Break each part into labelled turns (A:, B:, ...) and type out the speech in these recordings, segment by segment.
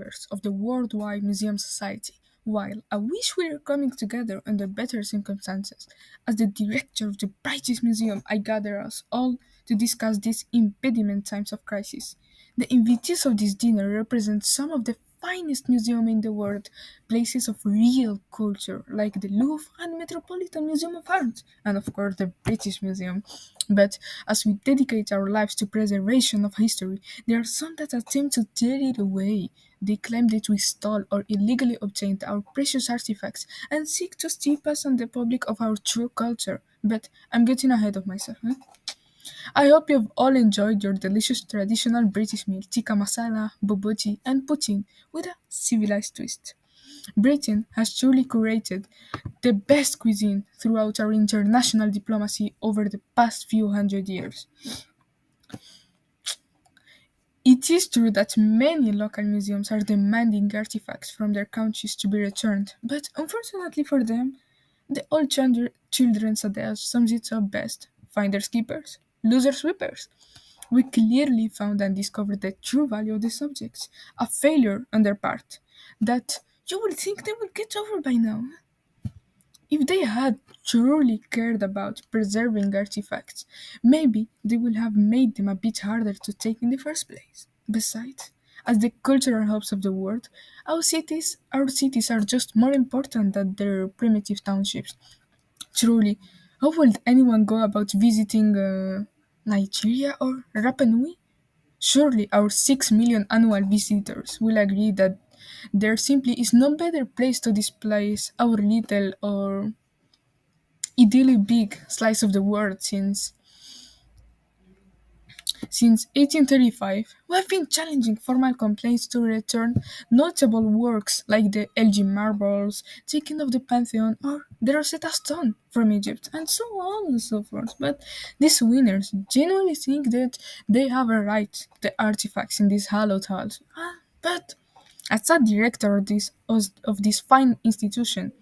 A: members of the Worldwide Museum Society. While I wish we were coming together under better circumstances, as the director of the British Museum, I gather us all to discuss these impediment times of crisis. The invitees of this dinner represent some of the finest museums in the world, places of real culture like the Louvre and Metropolitan Museum of Art, and of course the British Museum. But as we dedicate our lives to preservation of history, there are some that attempt to tear it away. They claim that we stole or illegally obtained our precious artifacts and seek to strip us and the public of our true culture. But I'm getting ahead of myself. I hope you've all enjoyed your delicious traditional British meal, tikka masala, boboji, and poutine with a civilized twist. Britain has truly curated the best cuisine throughout our international diplomacy over the past few hundred years. It is true that many local museums are demanding artifacts from their countries to be returned, but unfortunately for them, the old children's adage sums it up best: finders keepers, losers sweepers. We clearly found and discovered the true value of the subjects, a failure on their part, that you would think they would get over by now. If they had truly cared about preserving artifacts, maybe they would have made them a bit harder to take in the first place. Besides, as the cultural hubs of the world, our cities are just more important than their primitive townships. Truly, how would anyone go about visiting Nigeria or Rapa Nui? Surely our 6 million annual visitors will agree that there simply is no better place to displace our little or idyllic big slice of the world since 1835, we have been challenging formal complaints to return notable works like the Elgin marbles, taken of the Pantheon, or the Rosetta Stone from Egypt, and so on and so forth. But these winners genuinely think that they have a right to the artifacts in these hallowed halls. But as a director of this fine institution,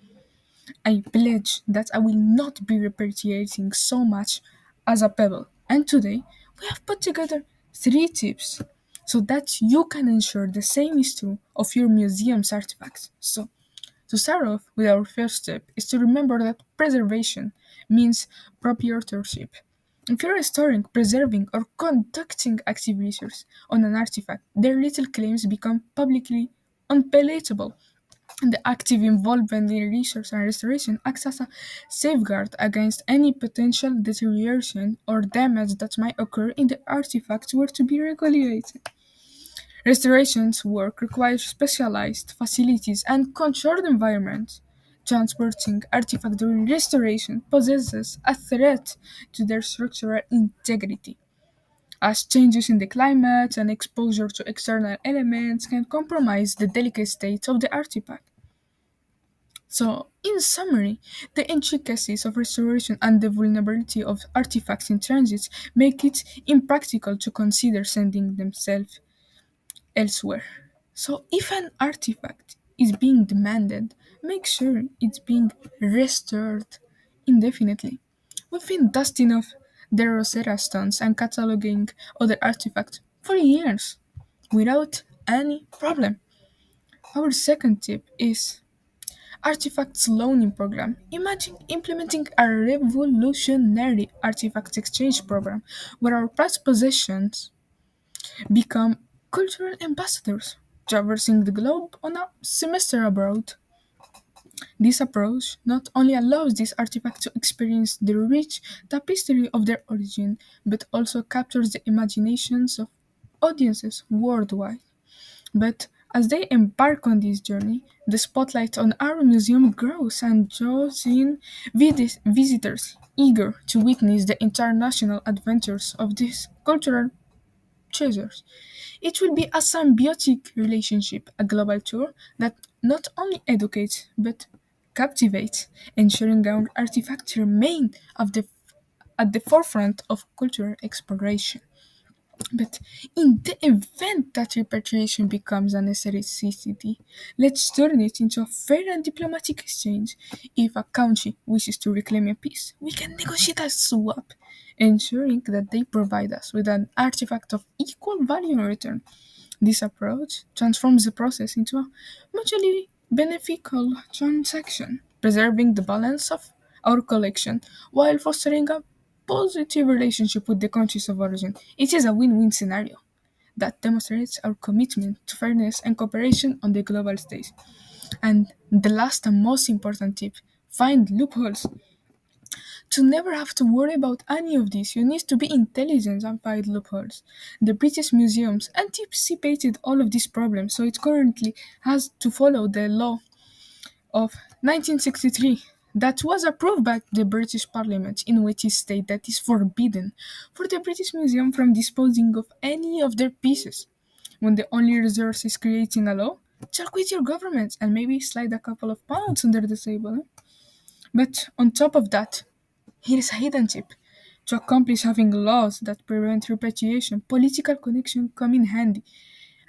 A: I pledge that I will not be repatriating so much as a pebble. And today, we have put together 3 tips so that you can ensure the same is true of your museum's artifacts. So, to start off with, our first step is to remember that preservation means proprietorship. If you're restoring, preserving, or conducting active research on an artifact, their little claims become publicly unpalatable. The active involvement in research and restoration acts as a safeguard against any potential deterioration or damage that might occur if the artifacts were to be regulated. Restoration's work requires specialized facilities and controlled environments. Transporting artifacts during restoration poses a threat to their structural integrity, as changes in the climate and exposure to external elements can compromise the delicate state of the artifact. So, in summary, the intricacies of restoration and the vulnerability of artifacts in transit make it impractical to consider sending themselves elsewhere. So, if an artifact is being demanded, make sure it's being restored indefinitely. We've been dusting off the Rosetta Stones and cataloging other artifacts for years without any problem. Our second tip is Artifacts Loaning Program. Imagine implementing a revolutionary artifact exchange program where our prized possessions become cultural ambassadors, traversing the globe on a semester abroad. This approach not only allows these artifacts to experience the rich tapestry of their origin, but also captures the imaginations of audiences worldwide. But as they embark on this journey, the spotlight on our museum grows and draws in visitors eager to witness the international adventures of these cultural treasures. It will be a symbiotic relationship, a global tour that not only educates but captivates, ensuring our artifacts remain at the forefront of cultural exploration. But in the event that repatriation becomes a necessity, let's turn it into a fair and diplomatic exchange. If a country wishes to reclaim a piece, we can negotiate a swap, ensuring that they provide us with an artifact of equal value in return. This approach transforms the process into a mutually beneficial transaction, preserving the balance of our collection while fostering a positive relationship with the countries of origin. It is a win-win scenario that demonstrates our commitment to fairness and cooperation on the global stage. And the last and most important tip, find loopholes. To never have to worry about any of this, you need to be intelligent and find loopholes. The British Museums anticipated all of these problems, so it currently has to follow the law of 1963 that was approved by the British Parliament, in which it states that it is forbidden for the British Museum from disposing of any of their pieces. When the only resource is creating a law, check with your government and maybe slide a couple of pounds under the table. But on top of that, here is a hidden tip. To accomplish having laws that prevent repatriation, political connection come in handy.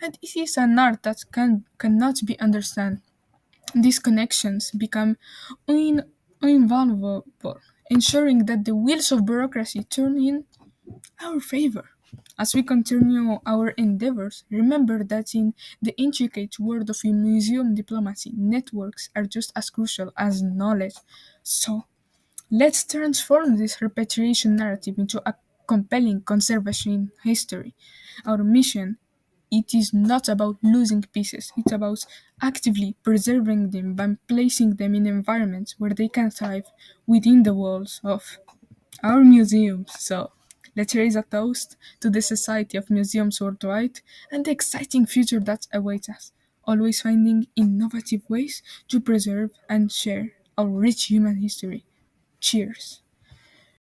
A: And it is an art that cannot be understood. These connections become invaluable, ensuring that the wheels of bureaucracy turn in our favor. As we continue our endeavors, remember that in the intricate world of museum diplomacy, networks are just as crucial as knowledge. So, let's transform this repatriation narrative into a compelling conservation history. Our mission, it is not about losing pieces, it's about actively preserving them by placing them in environments where they can thrive within the walls of our museums. So, let's raise a toast to the Society of Museums Worldwide and the exciting future that awaits us, always finding innovative ways to preserve and share our rich human history. Cheers.